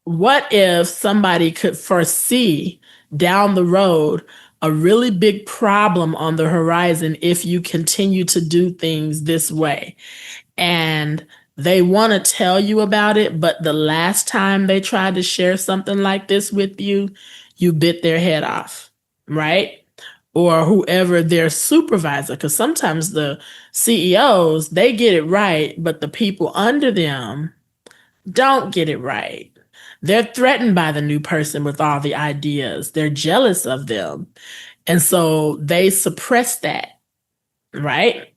What if somebody could foresee down the road a really big problem on the horizon if you continue to do things this way? And they want to tell you about it, but the last time they tried to share something like this with you, you bit their head off, right? Or whoever their supervisor, because sometimes the CEOs, they get it right, but the people under them don't get it right. They're threatened by the new person with all the ideas. They're jealous of them. And so they suppress that, right?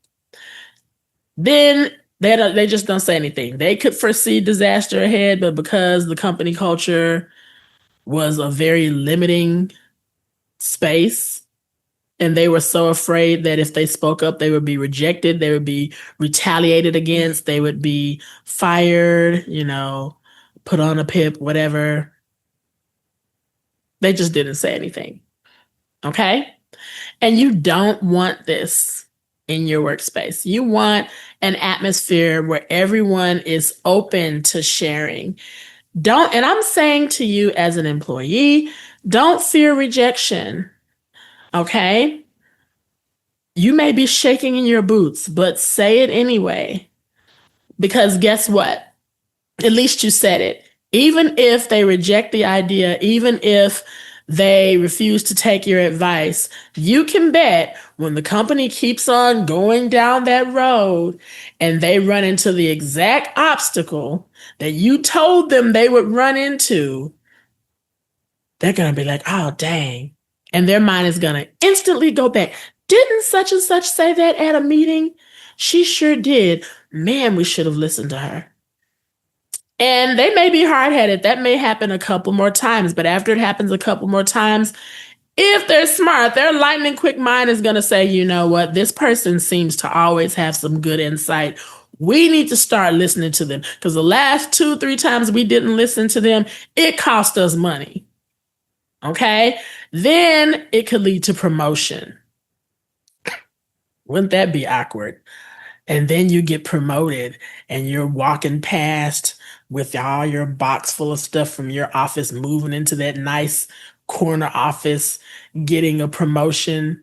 Then they just don't say anything. They could foresee disaster ahead, but because the company culture was a very limiting space, and they were so afraid that if they spoke up, they would be rejected, they would be retaliated against, they would be fired, put on a pip, whatever. They just didn't say anything. Okay? And you don't want this in your workspace. You want an atmosphere where everyone is open to sharing. And I'm saying to you as an employee, don't fear rejection. Okay? You may be shaking in your boots, but say it anyway. Because guess what? At least you said it. Even if they reject the idea, even if they refuse to take your advice, you can bet when the company keeps on going down that road and they run into the exact obstacle that you told them they would run into, they're going to be like, oh, dang. And their mind is going to instantly go back. Didn't such and such say that at a meeting? She sure did. Man, we should have listened to her. And they may be hard-headed. That may happen a couple more times. But after it happens a couple more times, if they're smart, their lightning quick mind is going to say, you know what? This person seems to always have some good insight. We need to start listening to them. Because the last 2-3 times we didn't listen to them, it cost us money. Okay? Then it could lead to promotion. Wouldn't that be awkward? And then you get promoted and you're walking past with all your box full of stuff from your office, moving into that nice corner office, getting a promotion.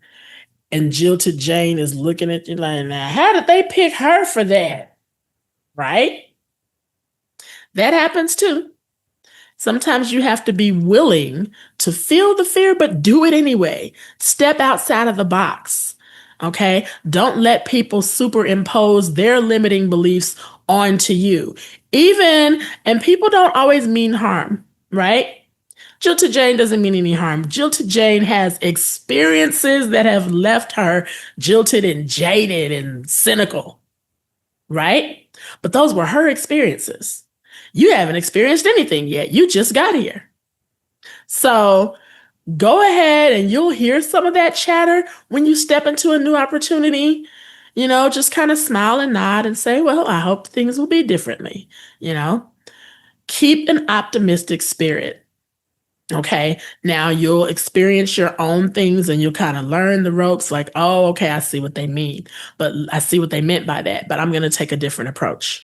And Jilted Jane is looking at you like, now, how did they pick her for that? Right? That happens too. Sometimes you have to be willing to feel the fear, but do it anyway. Step outside of the box. Okay? Don't let people superimpose their limiting beliefs onto you. And people don't always mean harm, right? Jilted Jane doesn't mean any harm. Jilted Jane has experiences that have left her jilted and jaded and cynical, right? But those were her experiences. You haven't experienced anything yet. You just got here. So go ahead and you'll hear some of that chatter when you step into a new opportunity. Just kind of smile and nod and say, well, I hope things will be differently. Keep an optimistic spirit. Okay. Now you'll experience your own things and you'll kind of learn the ropes like, oh, okay, I see what they mean. But I see what they meant by that. But I'm going to take a different approach.